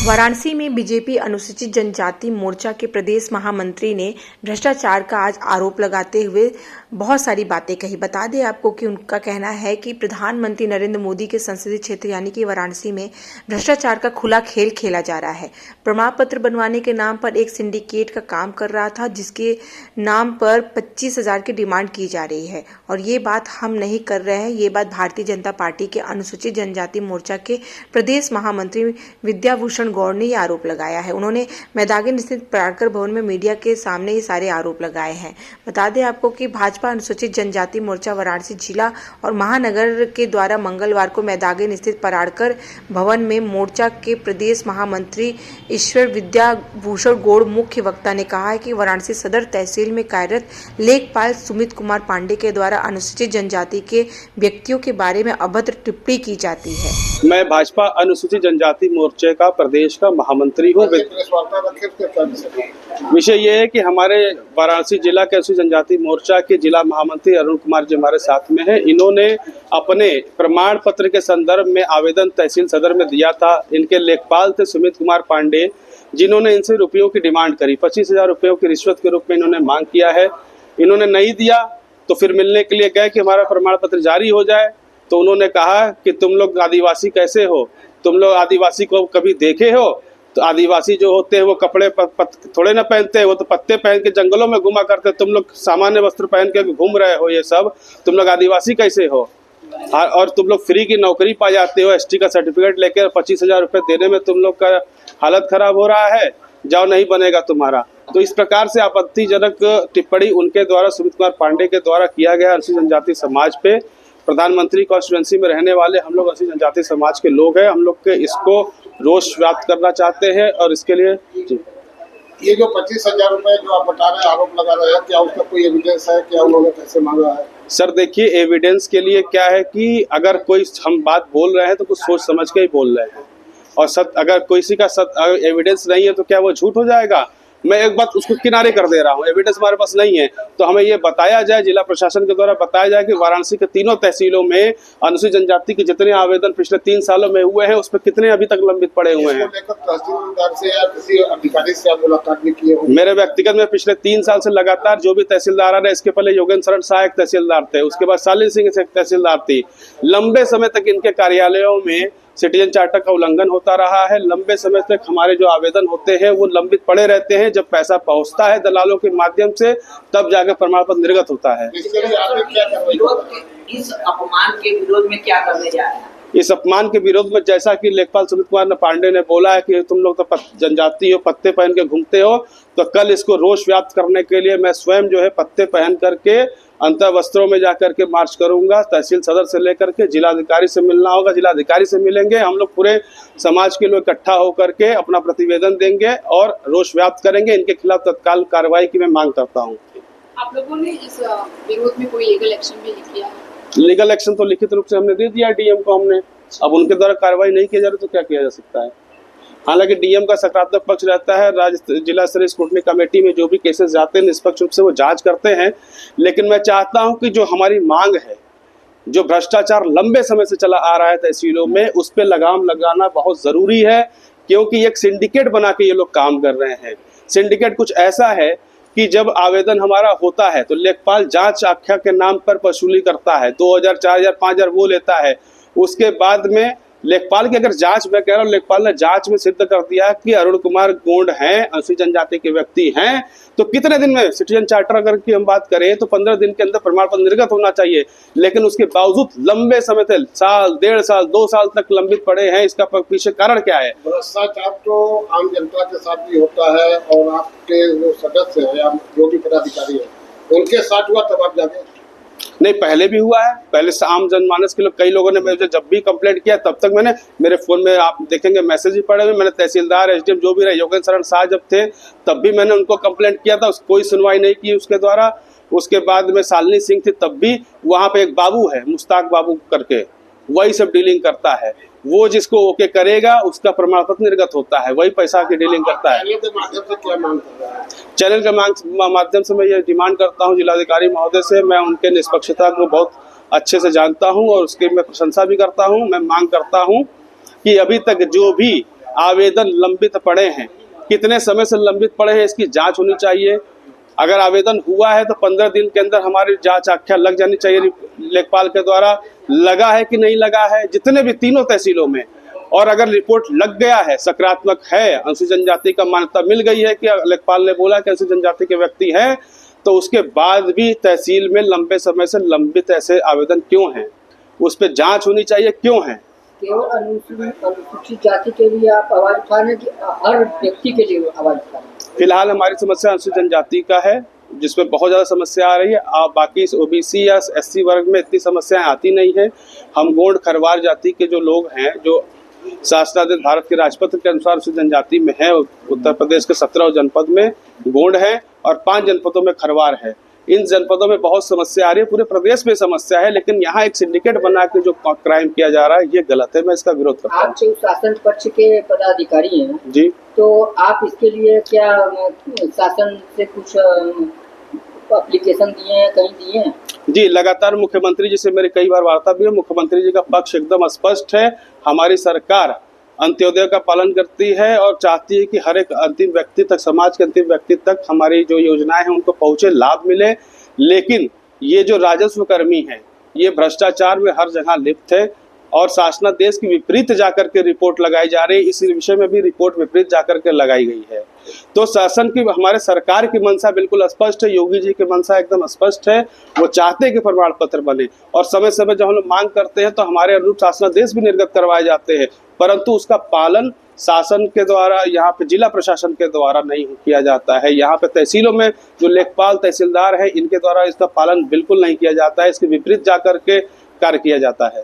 वाराणसी में बीजेपी अनुसूचित जनजाति मोर्चा के प्रदेश महामंत्री ने भ्रष्टाचार का आज आरोप लगाते हुए बहुत सारी बातें कही। बता दें आपको कि उनका कहना है कि प्रधानमंत्री नरेंद्र मोदी के संसदीय क्षेत्र यानी कि वाराणसी में भ्रष्टाचार का खुला खेल खेला जा रहा है। प्रमाण पत्र बनवाने के नाम पर एक सिंडिकेट का काम कर रहा था, जिसके नाम पर 25,000 की डिमांड की जा रही है। और ये बात हम नहीं कर रहे हैं, ये बात भारतीय जनता पार्टी के अनुसूचित जनजाति मोर्चा के प्रदेश महामंत्री विद्याभूषण गौड़ ने ये आरोप लगाया है। उन्होंने मैदागिन स्थित पराड़कर भवन में मीडिया के सामने ये सारे आरोप लगाए हैं। बता दें आपको कि भाजपा अनुसूचित जनजाति मोर्चा वाराणसी जिला और महानगर के द्वारा मंगलवार को मैदागिन स्थित पराड़कर भवन में मोर्चा के प्रदेश महामंत्री ईश्वर विद्याभूषण गौड़ मुख्य वक्ता ने कहा है कि वाराणसी सदर तहसील में कार्यरत लेखपाल सुमित कुमार पांडे के द्वारा अनुसूचित जनजाति के व्यक्तियों के बारे में अभद्र टिप्पणी की जाती है। मैं भाजपा अनुसूचित जनजाति मोर्चे का प्रदेश का महामंत्री हूँ। विषय ये है कि हमारे वाराणसी जिला के अनुसूचित जनजाति मोर्चा के जिला महामंत्री अरुण कुमार जी हमारे साथ में हैं। इन्होंने अपने प्रमाण पत्र के संदर्भ में आवेदन तहसील सदर में दिया था। इनके लेखपाल थे सुमित कुमार पांडे, जिन्होंने इनसे रुपयों की डिमांड करी। 25,000 रुपयों की रिश्वत के रूप में इन्होंने मांग किया है। इन्होंने नहीं दिया तो फिर मिलने के लिए गए कि हमारा प्रमाण पत्र जारी हो जाए। तो उन्होंने कहा कि तुम लोग आदिवासी कैसे हो, तुम लोग आदिवासी को कभी देखे हो? तो आदिवासी जो होते हैं वो कपड़े थोड़े ना पहनते हैं, वो तो पत्ते पहन के जंगलों में घुमा करते हैं। तुम लोग सामान्य वस्त्र पहन के घूम रहे हो, ये सब तुम लोग आदिवासी कैसे हो? और तुम लोग फ्री की नौकरी पा जाते हो, एसटी का सर्टिफिकेट लेकर 25,000 रुपये देने में तुम लोग का हालत खराब हो रहा है, जाओ नहीं बनेगा तुम्हारा। तो इस प्रकार से आपत्तिजनक टिप्पणी उनके द्वारा सुमित कुमार पांडे के द्वारा किया गया अनुसूचित जनजाति समाज पे। प्रधानमंत्री कॉन्स्टिट्यूएंसी में रहने वाले हम लोग अनुसूचित जनजाति समाज के लोग हैं। हम लोग के इसको रोष व्याप्त करना चाहते हैं और इसके लिए ये जो 25,000 रुपए जो आप बता रहे हैं, आरोप लगा रहे हैं, क्या उसका कोई एविडेंस है? क्या उन्होंने कैसे मांगा है? सर देखिए, एविडेंस के लिए क्या है कि अगर कोई हम बात बोल रहे हैं तो कुछ सोच समझ के ही बोल रहे हैं, और अगर किसी का एविडेंस नहीं है तो क्या वो झूठ हो जाएगा? मैं एक बात उसको किनारे कर दे रहा हूँ, एविडेंस हमारे पास नहीं है तो हमें ये बताया जाए, जिला प्रशासन के द्वारा बताया जाए कि वाराणसी के तीनों तहसीलों में अनुसूचित जनजाति के जितने आवेदन पिछले 3 सालों में हुए हैं उसमें कितने अभी तक लंबित पड़े हुए हैं। तहसीलदार से या किसी अधिकारी से आप मुलाकात भी किए हो? मेरे व्यक्तिगत में पिछले 3 साल से लगातार जो भी तहसीलदार आ रहे, इसके पहले योगेंद्र शरण शाह एक तहसीलदार थे, उसके बाद शालिनी सिंह एक तहसीलदार थी। लंबे समय तक इनके कार्यालयों में सिटीजन चार्टर का उल्लंघन होता रहा है। लंबे समय तक हमारे जो आवेदन होते हैं वो लंबित पड़े रहते हैं। जब पैसा पहुंचता है दलालों के माध्यम से तब जाकर प्रमाण पत्र निर्गत होता है। इस अपमान के विरोध में क्या करने जा रहे हैं? इस अपमान के विरोध में जैसा कि लेखपाल सुमित कुमार पांडे ने बोला है कि तुम लोग तो जनजाति हो, पत्ते पहन के घूमते हो, तो कल इसको रोष व्याप्त करने के लिए मैं स्वयं जो है पत्ते पहन करके अंतर वस्त्रों में जाकर के मार्च करूंगा। तहसील सदर से लेकर के जिलाधिकारी से मिलना होगा, जिलाधिकारी से मिलेंगे, हम लोग पूरे समाज के लोग इकट्ठा होकर के अपना प्रतिवेदन देंगे और रोष व्याप्त करेंगे। इनके खिलाफ तत्काल कार्रवाई की मैं मांग करता हूँ। आप लोगों ने इस विरोध में कोई लीगल एक्शन भी किया है? लीगल एक्शन तो लिखित रूप से हमने दे दिया डीएम को हमने। अब उनके द्वारा कार्रवाई नहीं की जा रही तो क्या किया जा सकता है? हालांकि डीएम का सकारात्मक पक्ष रहता है, राज्य जिला स्तरीय स्क्रूटनी कमेटी में जो भी केसेस जाते हैं निष्पक्ष रूप से वो जांच करते हैं। लेकिन मैं चाहता हूं कि जो हमारी मांग है, जो भ्रष्टाचार लंबे समय से चला आ रहा है तहसीलों में, उस पर लगाम लगाना बहुत जरूरी है, क्योंकि एक सिंडिकेट बना के ये लोग काम कर रहे हैं। सिंडिकेट कुछ ऐसा है कि जब आवेदन हमारा होता है तो लेखपाल जांच आख्या के नाम पर वसूली करता है, 2,000, 4,000, 5,000 वो लेता है। उसके बाद में लेखपाल की अगर जांच, मैं कह रहा हूँ लेखपाल ने जांच में सिद्ध कर दिया कि अरुण कुमार गौड़ हैं, अनुसूचित जनजाति के व्यक्ति हैं, तो कितने दिन में सिटीजन चार्टर अगर की हम बात करें तो 15 दिन के अंदर प्रमाण पत्र निर्गत होना चाहिए। लेकिन उसके बावजूद लंबे समय से साल, 1.5 साल, 2 साल तक लंबित पड़े हैं। इसका पीछे कारण क्या है? भ्रष्टाचार तो आम जनता के साथ भी होता है और आपके जो सदस्य है या जो भी पदाधिकारी है उनके साथ हुआ तब आप जाने नहीं, पहले भी हुआ है। पहले से आम जनमानस के लोग, कई लोगों ने मुझे जब भी कंप्लेंट किया तब तक मैंने, मेरे फोन में आप देखेंगे मैसेज भी पड़े हुए, मैंने तहसीलदार, एसडीएम जो भी रहे, योगेंद्र शरण शाह जब थे तब भी मैंने उनको कंप्लेंट किया था, कोई सुनवाई नहीं की उसके द्वारा। उसके बाद में शालिनी सिंह थी तब भी, वहाँ पे एक बाबू है मुश्ताक बाबू करके, वही सब डीलिंग करता है। वो जिसको ओके करेगा उसका प्रमाण पत्र निर्गत होता है, वही पैसा की डीलिंग करता है। चैनल के माध्यम से मैं ये डिमांड करता हूँ जिलाधिकारी महोदय से, मैं उनके निष्पक्षता को बहुत अच्छे से जानता हूँ और उसकी मैं प्रशंसा भी करता हूँ। मैं मांग करता हूँ कि अभी तक जो भी आवेदन लंबित पड़े हैं, कितने समय से लंबित पड़े हैं, इसकी जांच होनी चाहिए। अगर आवेदन हुआ है तो 15 दिन के अंदर हमारी जांच आख्या लग जानी चाहिए लेखपाल के द्वारा, लगा है कि नहीं लगा है, जितने भी तीनों तहसीलों में। और अगर रिपोर्ट लग गया है, सकारात्मक है, अनुसूचित जनजाति का मान्यता मिल गई है कि लेखपाल ने बोला कि अनुसूचित जनजाति के व्यक्ति हैं, तो उसके बाद भी तहसील में लंबे समय से लंबित ऐसे आवेदन क्यों हैं, उस पर जांच होनी चाहिए, क्यों है। केवल अनुसूचित जाति के लिए आप आवाज उठा रहे हैं कि हर व्यक्ति के लिए आवाज उठा रहे हैं? फिलहाल हमारी समस्या अनुसूचित जनजाति का है, जिसमें बहुत ज़्यादा समस्या आ रही है। बाकी ओबीसी या एससी वर्ग में इतनी समस्याएं आती नहीं है। हम गोंड खरवार जाति के जो लोग हैं, जो शासनादेश भारत के राजपत्र के अनुसार अनुसूचित जनजाति में है, उत्तर प्रदेश के 17 जनपद में गोंड है और 5 जनपदों में खरवार है। इन जनपदों में बहुत समस्या आ रही है, पूरे प्रदेश में समस्या है, लेकिन यहाँ एक सिंडिकेट बना के जो क्राइम किया जा रहा है ये गलत है, मैं इसका विरोध करता हूँ। आप जो शासन पक्ष के पदाधिकारी हैं जी, तो आप इसके लिए क्या शासन से कुछ एप्लीकेशन दिए हैं, कहीं दिए हैं? जी, लगातार मुख्यमंत्री जी से मेरी कई बार वार्ता भी है। मुख्यमंत्री जी का पक्ष एकदम स्पष्ट है। हमारी सरकार अंत्योदय का पालन करती है और चाहती है कि हर एक अंतिम व्यक्ति तक, समाज के अंतिम व्यक्ति तक हमारी जो योजनाएं हैं उनको पहुंचे, लाभ मिले। लेकिन ये जो राजस्व कर्मी हैं, ये भ्रष्टाचार में हर जगह लिप्त है और शासनादेश की विपरीत जाकर के रिपोर्ट लगाई जा रही है। इस विषय में भी रिपोर्ट विपरीत जाकर के लगाई गई है। तो शासन की, हमारे सरकार की मंशा बिल्कुल स्पष्ट है, योगी जी की मंशा एकदम स्पष्ट है। वो चाहते हैं कि प्रमाण पत्र बने और समय समय जब हम लोग मांग करते हैं तो हमारे अनुरूप शासनादेश भी निर्गत करवाए जाते हैं, परंतु उसका पालन शासन के द्वारा, यहाँ पे जिला प्रशासन के द्वारा नहीं किया जाता है। यहाँ पे तहसीलों में जो लेखपाल तहसीलदार है, इनके द्वारा इसका पालन बिल्कुल नहीं किया जाता है। इसके विपरीत जाकर के कार्य किया जाता है।